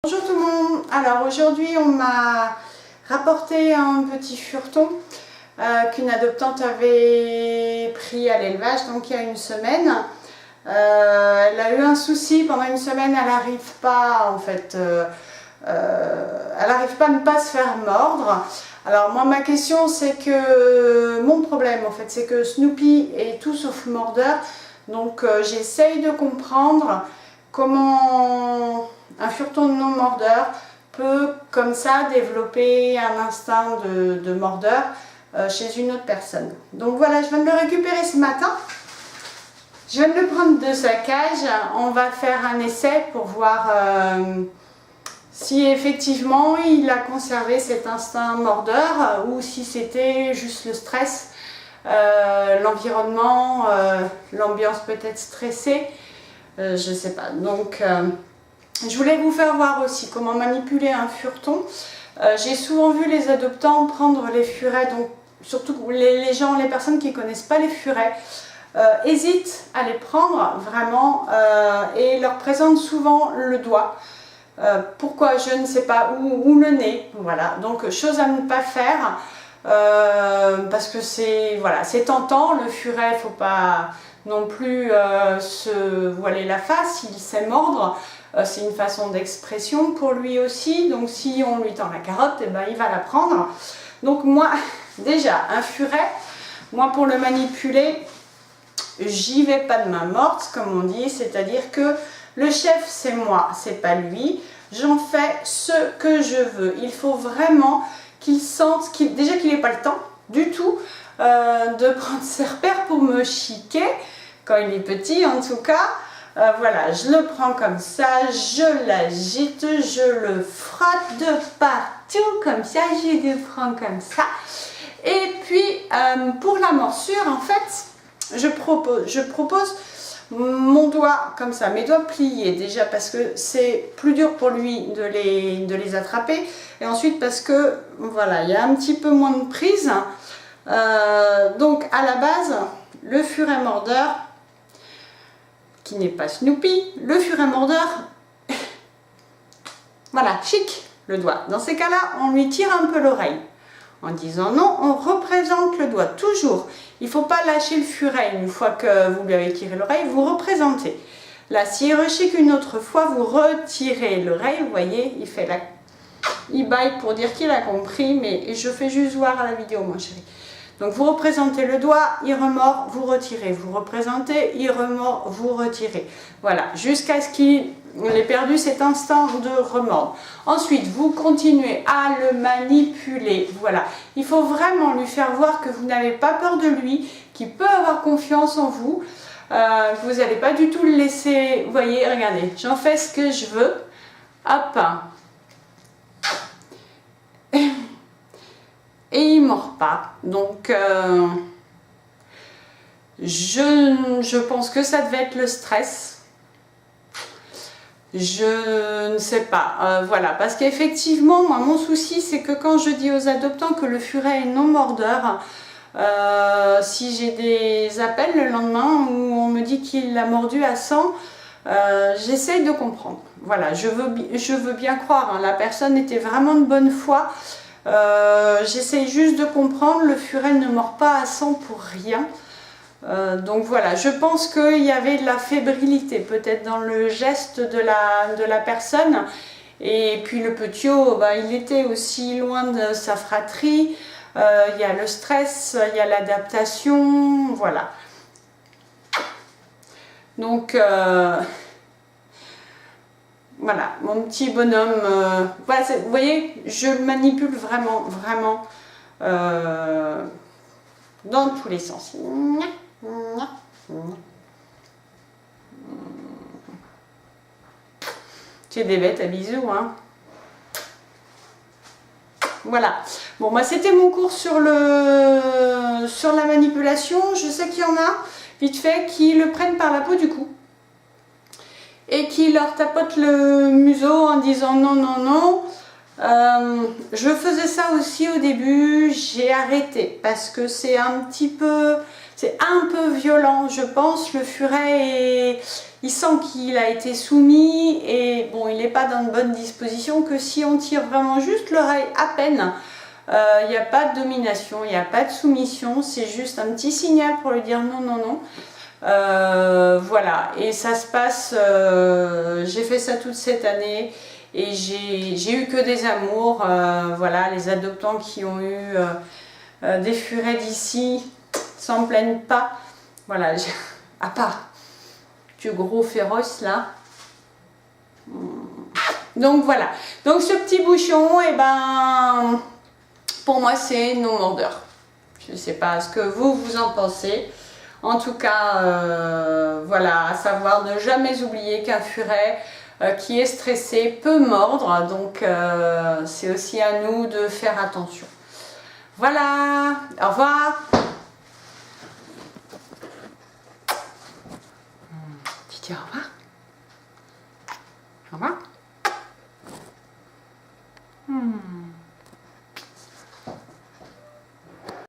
Bonjour tout le monde. Alors aujourd'hui on m'a rapporté un petit fureton qu'une adoptante avait pris à l'élevage donc il y a une semaine. Elle a eu un souci pendant une semaine, elle n'arrive pas en fait, elle n'arrive pas à ne pas se faire mordre. Alors moi ma question c'est que mon problème en fait c'est que Snoopy est tout sauf mordeur, donc j'essaye de comprendre comment un fureton non mordeur peut comme ça développer un instinct de mordeur chez une autre personne. Donc voilà, je viens de le récupérer ce matin. Je viens de le prendre de sa cage. On va faire un essai pour voir si effectivement il a conservé cet instinct mordeur ou si c'était juste le stress, l'environnement, l'ambiance peut-être stressée. Je sais pas. Donc je voulais vous faire voir aussi comment manipuler un fureton. J'ai souvent vu les adoptants prendre les furets, donc surtout les gens, les personnes qui ne connaissent pas les furets, hésitent à les prendre vraiment et leur présentent souvent le doigt. Pourquoi? Je ne sais pas, ou le nez. Voilà, donc chose à ne pas faire parce que c'est voilà, c'est tentant. Le furet, il ne faut pas non plus se voiler la face, il sait mordre. C'est une façon d'expression pour lui aussi, donc si on lui tend la carotte, eh ben, il va la prendre. Donc moi, déjà, un furet, moi pour le manipuler, j'y vais pas de main morte, comme on dit, c'est-à-dire que le chef c'est moi, c'est pas lui, j'en fais ce que je veux. Il faut vraiment qu'il sente, déjà qu'il n'ait pas le temps du tout de prendre ses repères pour me chiquer, quand il est petit en tout cas. Voilà, je le prends comme ça, je l'agite, je le frotte de partout comme ça, je le prends comme ça. Et puis pour la morsure, en fait, je propose mon doigt comme ça, mes doigts pliés déjà parce que c'est plus dur pour lui de les attraper. Et ensuite parce que voilà, il y a un petit peu moins de prise. Donc à la base, le furet mordeur, qui n'est pas Snoopy, le furet mordeur, voilà, chic le doigt. Dans ces cas-là, on lui tire un peu l'oreille. En disant non, on représente le doigt, toujours. Il ne faut pas lâcher le furet une fois que vous lui avez tiré l'oreille, vous représentez. Là, s'il rechique une autre fois, vous retirez l'oreille, vous voyez, il fait la... Il baille pour dire qu'il a compris, mais je fais juste voir à la vidéo, mon chéri. Donc vous représentez le doigt, il remord, vous retirez. Vous représentez, il remord, vous retirez. Voilà, jusqu'à ce qu'il ait perdu cet instant de remordre. Ensuite, vous continuez à le manipuler. Voilà, il faut vraiment lui faire voir que vous n'avez pas peur de lui, qu'il peut avoir confiance en vous, que vous n'allez pas du tout le laisser... Vous voyez, regardez, j'en fais ce que je veux. Hop. Et il ne mord pas, donc je pense que ça devait être le stress, je ne sais pas, voilà, parce qu'effectivement, moi mon souci c'est que quand je dis aux adoptants que le furet est non mordeur, si j'ai des appels le lendemain où on me dit qu'il l'a mordu à 100, j'essaye de comprendre, voilà, je veux bien croire, hein, la personne était vraiment de bonne foi. J'essaye juste de comprendre, le furet ne mord pas à 100 pour rien. Donc voilà, je pense qu'il y avait de la fébrilité peut-être dans le geste de la personne. Et puis le petit bah, il était aussi loin de sa fratrie. Il y a le stress, il y a l'adaptation, voilà. Donc... voilà, mon petit bonhomme, voilà, vous voyez, je le manipule vraiment, vraiment dans tous les sens. Tu es des bêtes à bisous, hein. Voilà, bon, moi c'était mon cours sur la manipulation. Je sais qu'il y en a, vite fait, qui le prennent par la peau du cou et qui leur tapote le museau en disant non, non, non. Je faisais ça aussi au début, j'ai arrêté parce que c'est un peu violent, je pense. Le furet il sent qu'il a été soumis et bon, il n'est pas dans de bonnes dispositions, que si on tire vraiment juste l'oreille à peine, il n'y a pas de domination, il n'y a pas de soumission, c'est juste un petit signal pour lui dire non, non, non. Voilà, et ça se passe, j'ai fait ça toute cette année et j'ai eu que des amours. Voilà, les adoptants qui ont eu des furets d'ici s'en plaignent pas. Voilà, à part du gros féroce là. Donc voilà, donc ce petit bouchon, et ben pour moi c'est non mordeur. Je ne sais pas ce que vous en pensez. En tout cas, voilà, à savoir ne jamais oublier qu'un furet qui est stressé peut mordre, donc c'est aussi à nous de faire attention. Voilà, au revoir. Tu dis au revoir. Au revoir.